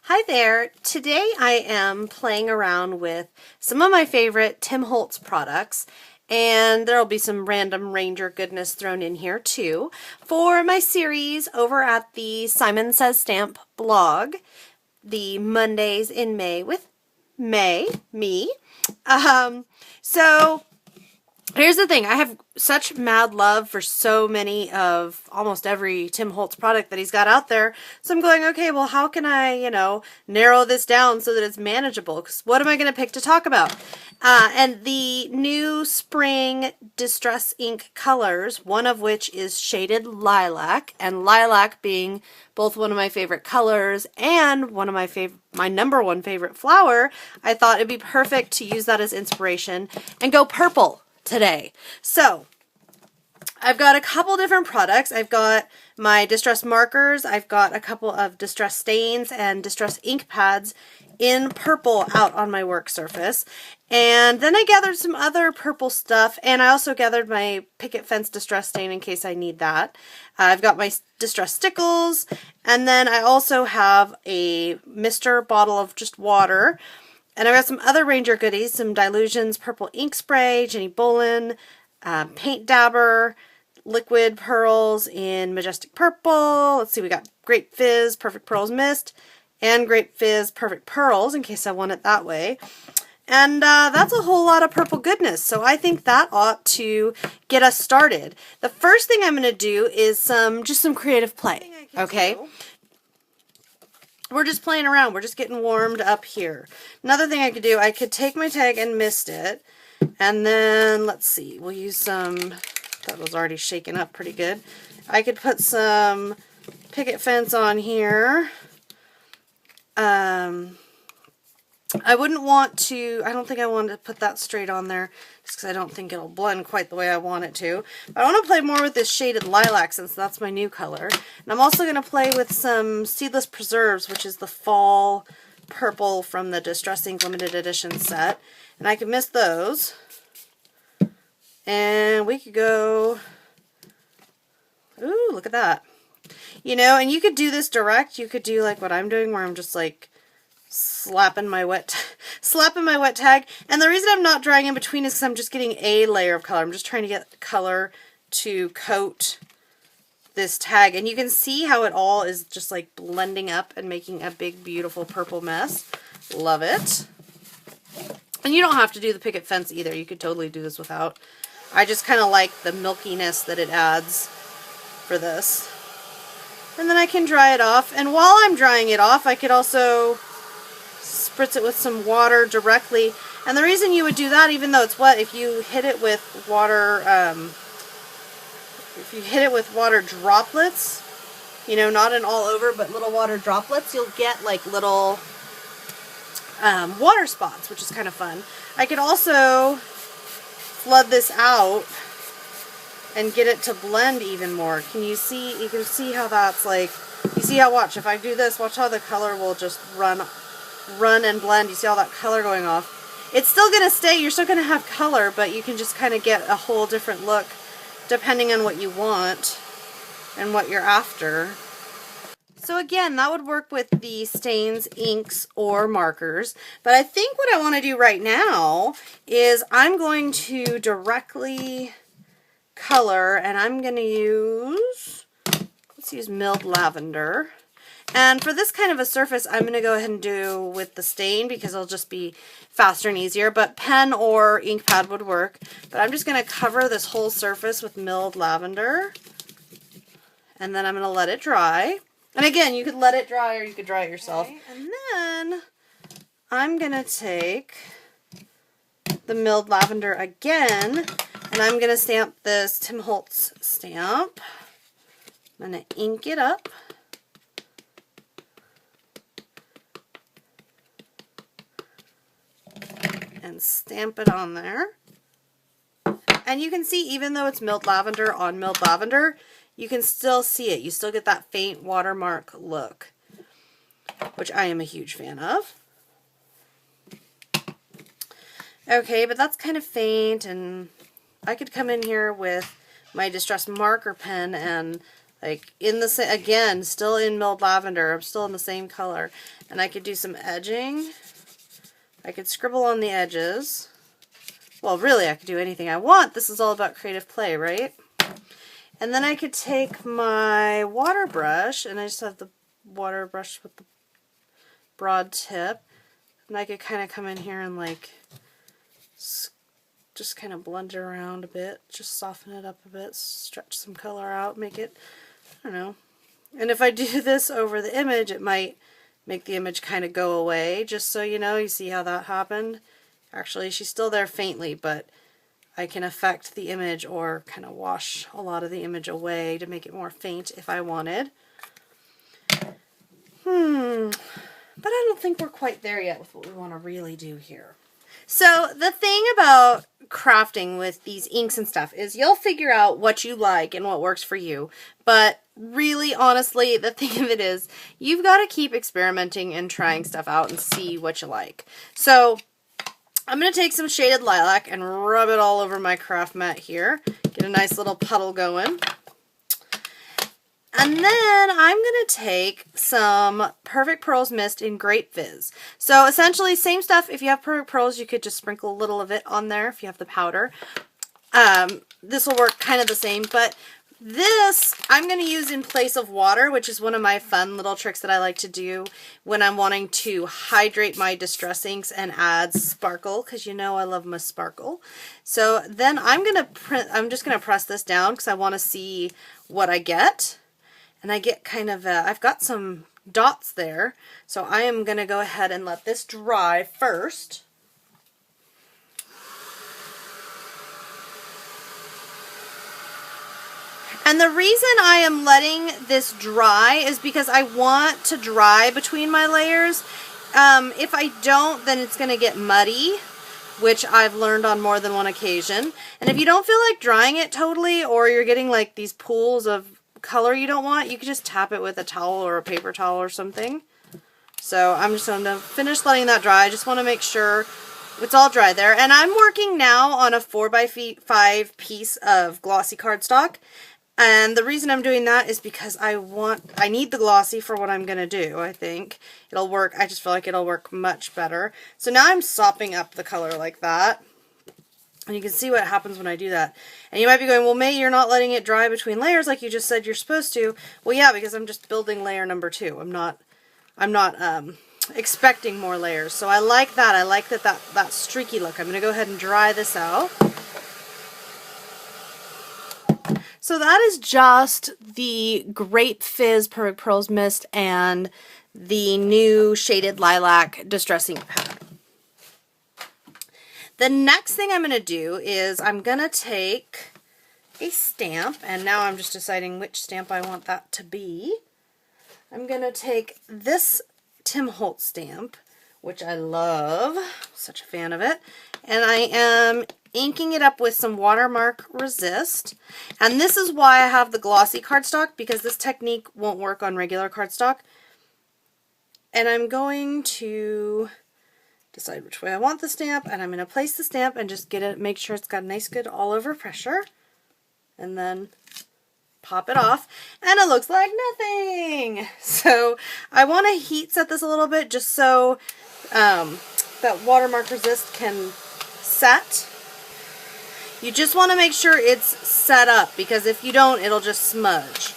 Hi there. Today I am playing around with some of my favorite Tim Holtz products, and there'll be some random Ranger goodness thrown in here too for my series over at the SimonSaysStamp blog, the Mondays in May with me. So here's the thing, I have such mad love for so many of almost every Tim Holtz product that he's got out there. So I'm going, okay, well, how can I, narrow this down so that it's manageable? Because what am I going to pick to talk about? And the new spring Distress ink colors, one of which is shaded lilac, and lilac being both one of my favorite colors and one of my number one favorite flower, I thought it'd be perfect to use that as inspiration and go purple today. So I've got a couple different products. I've got my distress markers, I've got a couple of distress stains and distress ink pads in purple out on my work surface. And then I gathered some other purple stuff, and I also gathered my picket fence distress stain in case I need that. I've got my distress stickles, and then I also have a mister bottle of just water. And I've got some other Ranger goodies, some Dilutions purple ink spray, Jenny Bolin, paint dabber, liquid pearls in majestic purple. Let's see, we got Grape Fizz Perfect Pearls Mist and Grape Fizz Perfect Pearls in case I want it that way. And that's a whole lot of purple goodness, so I think that ought to get us started. The first thing I'm going to do is just some creative play, okay? We're just playing around. We're just getting warmed up here. Another thing I could do, I could take my tag and mist it. And then, let's see, we'll use some, that was already shaken up pretty good. I could put some picket fence on here. I wouldn't want to, I don't think I want to put that straight on there just because I don't think it'll blend quite the way I want it to. But I want to play more with this shaded lilac since that's my new color. And I'm also going to play with some Seedless Preserves, which is the fall purple from the Distress Ink limited edition set. And I can mist those. And we could go, ooh, look at that. And you could do this direct. You could do like what I'm doing where I'm just like slapping my wet tag. And the reason I'm not drying in between is because I'm just getting a layer of color. I'm just trying to get color to coat this tag. And you can see how it all is just like blending up and making a big, beautiful purple mess. Love it. And you don't have to do the picket fence either. You could totally do this without. I just kind of like the milkiness that it adds for this. And then I can dry it off. And while I'm drying it off, I could also spritz it with some water directly. And the reason you would do that, even though it's wet, if you hit it with water, droplets, not an all over, but little water droplets, you'll get like little water spots, which is kind of fun. I could also flood this out and get it to blend even more. You can see how that's like, you see how, watch, if I do this, watch how the color will just run and blend. You see all that color going off. It's still going to stay, you're still going to have color, but you can just kind of get a whole different look depending on what you want and what you're after. So again, that would work with the stains, inks, or markers. But I think what I want to do right now is I'm going to directly color, and I'm going to use, let's use milled lavender. And for this kind of a surface, I'm going to go ahead and do with the stain because it'll just be faster and easier. But pen or ink pad would work. But I'm just going to cover this whole surface with milled lavender. And then I'm going to let it dry. And again, you could let it dry or you could dry it yourself. Okay. And then I'm going to take the milled lavender again. And I'm going to stamp this Tim Holtz stamp. I'm going to ink it up. And stamp it on there. And you can see, even though it's milled lavender on milled lavender, you can still see it. You still get that faint watermark look, which I am a huge fan of. Okay, but that's kind of faint, and I could come in here with my Distress marker pen and Like in the, again, still in milled lavender, I'm still in the same color. And I could do some edging. I could scribble on the edges. Well, really, I could do anything I want. This is all about creative play, right? And then I could take my water brush, and I just have the water brush with the broad tip, and I could kind of come in here and like just kind of blend it around a bit, just soften it up a bit, stretch some color out, make it, I don't know. And if I do this over the image, it might make the image kind of go away, just so you know. You see how that happened? Actually, she's still there faintly, but I can affect the image or kind of wash a lot of the image away to make it more faint if I wanted. But I don't think we're quite there yet with what we want to really do here. So the thing about crafting with these inks and stuff is you'll figure out what you like and what works for you. But really, honestly, the thing of it is you've got to keep experimenting and trying stuff out and see what you like. So I'm going to take some shaded lilac and rub it all over my craft mat here. Get a nice little puddle going. And then I'm going to take some Perfect Pearls Mist in Grape Fizz. So essentially, same stuff. If you have Perfect Pearls, you could just sprinkle a little of it on there if you have the powder. This will work kind of the same, but this I'm going to use in place of water, which is one of my fun little tricks that I like to do when I'm wanting to hydrate my distress inks and add sparkle, because you know I love my sparkle. So then I'm just going to press this down because I want to see what I get. And I get kind of, I've got some dots there, so I am going to go ahead and let this dry first. And the reason I am letting this dry is because I want to dry between my layers. If I don't, then it's going to get muddy, which I've learned on more than one occasion. And if you don't feel like drying it totally, or you're getting like these pools of color you don't want, you could just tap it with a towel or a paper towel or something. So I'm just going to finish letting that dry. I just want to make sure it's all dry there. And I'm working now on a 4x5 piece of glossy cardstock. And the reason I'm doing that is because I need the glossy for what I'm going to do. I think it'll work. I just feel like it'll work much better. So now I'm sopping up the color like that. And you can see what happens when I do that. And you might be going, well, May, you're not letting it dry between layers like you just said you're supposed to. Well, yeah, because I'm just building layer number 2. I'm not expecting more layers. So I like that. I like that streaky look. I'm going to go ahead and dry this out. So that is just the Grape Fizz Perfect Pearls Mist and the new Shaded Lilac Distressing Pad. The next thing I'm going to do is I'm going to take a stamp, and now I'm just deciding which stamp I want that to be. I'm going to take this Tim Holtz stamp, which I love, such a fan of it, and I am inking it up with some Watermark Resist. And this is why I have the glossy cardstock, because this technique won't work on regular cardstock. And I'm going to decide which way I want the stamp, and I'm going to place the stamp and just get it, make sure it's got a nice good all over pressure, and then pop it off, and it looks like nothing. So I want to heat set this a little bit just so that Watermark Resist can set. You just want to make sure it's set up, because if you don't, it'll just smudge.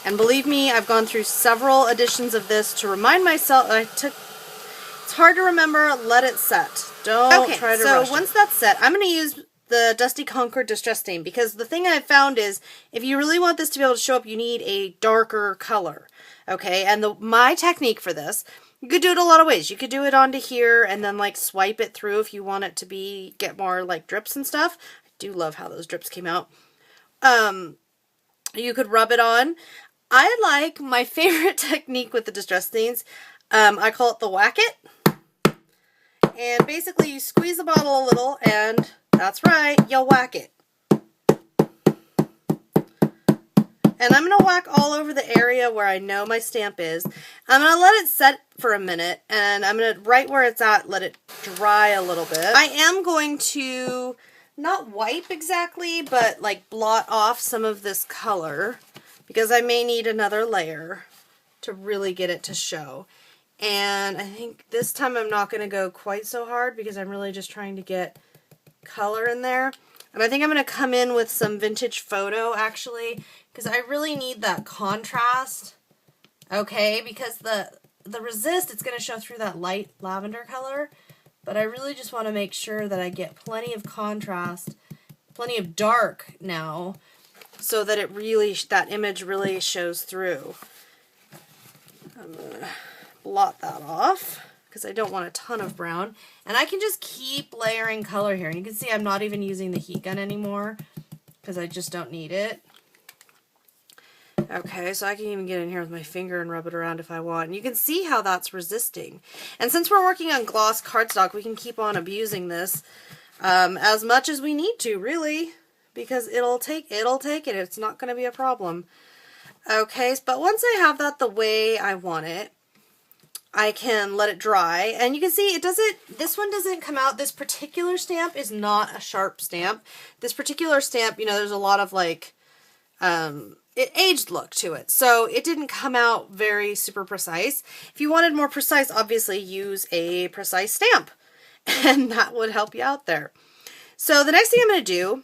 And believe me, I've gone through several editions of this to remind myself. It's hard to remember. Let it set. Don't try to rush it. So once that's set, I'm going to use the Dusty Concord Distress Stain, because the thing I've found is if you really want this to be able to show up, you need a darker color. Okay, and my technique for this, you could do it a lot of ways. You could do it onto here and then like swipe it through if you want it to get more like drips and stuff. I do love how those drips came out. You could rub it on. I like my favorite technique with the distress stains. I call it the whack it. And basically you squeeze the bottle a little, and that's right, you'll whack it. And I'm going to whack all over the area where I know my stamp is. I'm going to let it set for a minute, and I'm going to, right where it's at, let it dry a little bit. I am going to not wipe exactly, but like blot off some of this color, because I may need another layer to really get it to show. And I think this time I'm not going to go quite so hard because I'm really just trying to get color in there. And I think I'm going to come in with some vintage photo actually, because I really need that contrast. Okay, because the resist, it's going to show through that light lavender color, but I really just want to make sure that I get plenty of contrast, plenty of dark now, so that it really, that image really shows through. I'm going to blot that off because I don't want a ton of brown. And I can just keep layering color here. And you can see I'm not even using the heat gun anymore because I just don't need it. Okay, so I can even get in here with my finger and rub it around if I want. And you can see how that's resisting. And since we're working on gloss cardstock, we can keep on abusing this as much as we need to, really, because it'll take it. It's not going to be a problem. Okay, but once I have that the way I want it, I can let it dry. And you can see it doesn't, this one doesn't come out. This particular stamp is not a sharp stamp. This particular stamp, you know, there's a lot of like, it aged look to it. So it didn't come out very super precise. If you wanted more precise, obviously use a precise stamp and that would help you out there. So the next thing I'm going to do,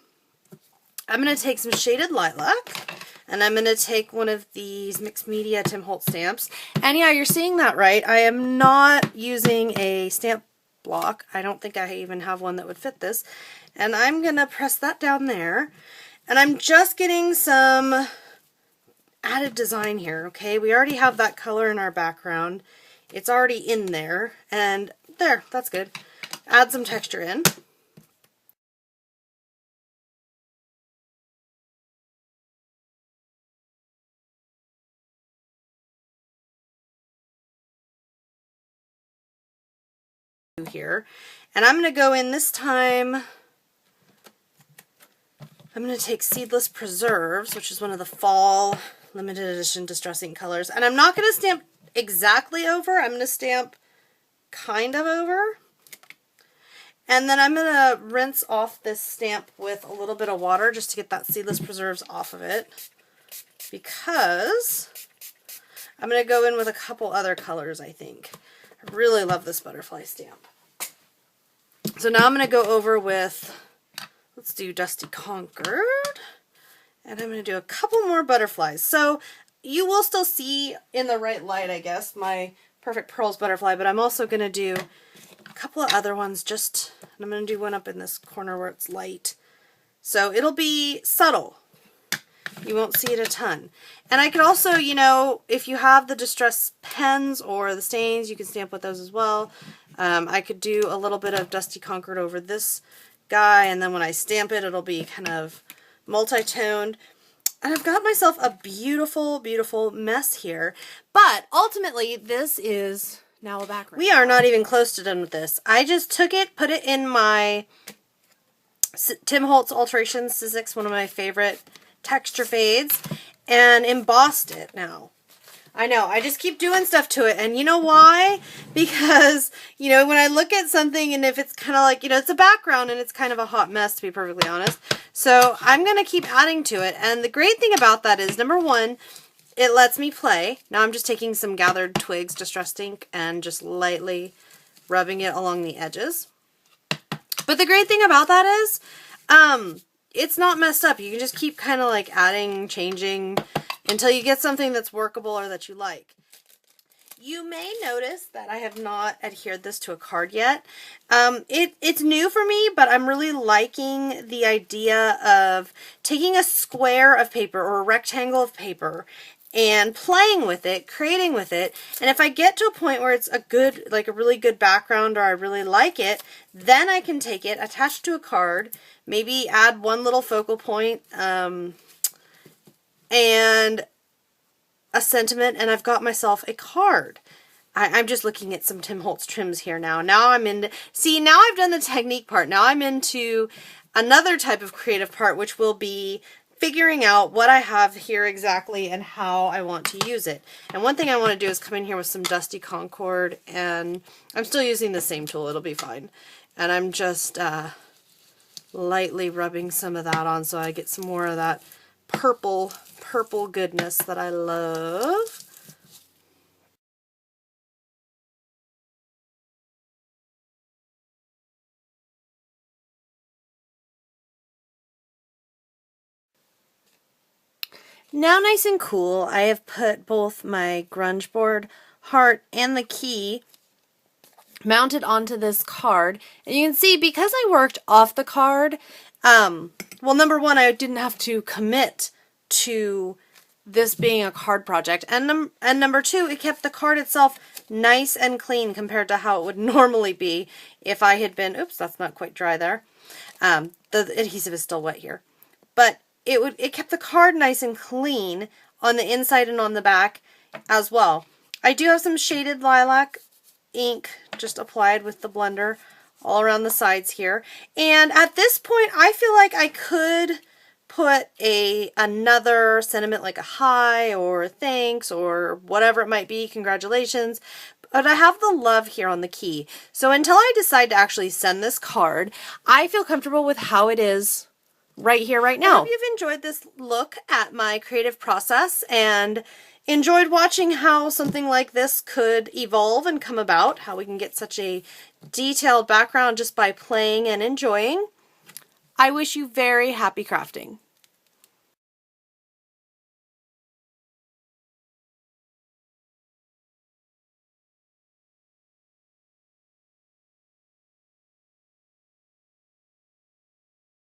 I'm going to take some shaded lilac and I'm going to take one of these mixed media Tim Holtz stamps. And yeah, you're seeing that right. I am not using a stamp block. I don't think I even have one that would fit this. And I'm going to press that down there. And I'm just getting some added design here, okay? We already have that color in our background. It's already in there. And there, that's good. Add some texture in. Here. And I'm going to go in this time, I'm going to take Seedless Preserves, which is one of the fall limited edition distressing colors. And I'm not going to stamp exactly over. I'm going to stamp kind of over. And then I'm going to rinse off this stamp with a little bit of water just to get that Seedless Preserves off of it. Because I'm going to go in with a couple other colors, I think. I really love this butterfly stamp. So now I'm going to go over with, let's do Dusty Concord. And I'm going to do a couple more butterflies. So you will still see in the right light, I guess, my Perfect Pearls butterfly, but I'm also going to do a couple of other ones just, and I'm going to do one up in this corner where it's light. So it'll be subtle. You won't see it a ton. And I could also, you know, if you have the distress pens or the stains, you can stamp with those as well. I could do a little bit of Dusty Concord over this guy, and then when I stamp it, it'll be kind of multi-toned. And I've got myself a beautiful, beautiful mess here. But ultimately, this is now a background. We are not even close to done with this. I just took it, put it in my Tim Holtz Alterations Sizzix, one of my favorite texture fades, and embossed it now. I know, I just keep doing stuff to it, and you know why? Because, you know, when I look at something and if it's kind of like, you know, it's a background and it's kind of a hot mess, to be perfectly honest. So I'm going to keep adding to it, and the great thing about that is, number one, it lets me play. Now I'm just taking some gathered twigs, distressed ink, and just lightly rubbing it along the edges. But the great thing about that is, it's not messed up. You can just keep kind of like adding, changing, until you get something that's workable or that you like. You may notice that I have not adhered this to a card yet. It's new for me, but I'm really liking the idea of taking a square of paper or a rectangle of paper and playing with it, creating with it. And if I get to a point where it's a good, like a really good background, or I really like it, then I can take it, attach it to a card, maybe add one little focal point, and a sentiment, and I've got myself a card. I'm just looking at some Tim Holtz trims here now. Now I'm into, see, now I've done the technique part. Now I'm into another type of creative part, which will be figuring out what I have here exactly and how I want to use it. And one thing I want to do is come in here with some Dusty Concord, and I'm still using the same tool. It'll be fine. And I'm just lightly rubbing some of that on so I get some more of that purple goodness that I love. Now nice and cool, I have put both my grunge board heart and the key mounted onto this card. And you can see, because I worked off the card, well, number one, I didn't have to commit to this being a card project. And number two, it kept the card itself nice and clean compared to how it would normally be if I had been, oops, that's not quite dry there. The adhesive is still wet here. But it kept the card nice and clean on the inside and on the back as well. I do have some shaded lilac ink just applied with the blender all around the sides here. And at this point, I feel like I could put another sentiment, like a hi or thanks or whatever it might be, congratulations. But I have the love here on the key. So until I decide to actually send this card, I feel comfortable with how it is right here, right now. I hope you've enjoyed this look at my creative process and enjoyed watching how something like this could evolve and come about, how we can get such a detailed background just by playing and enjoying. I wish you very happy crafting.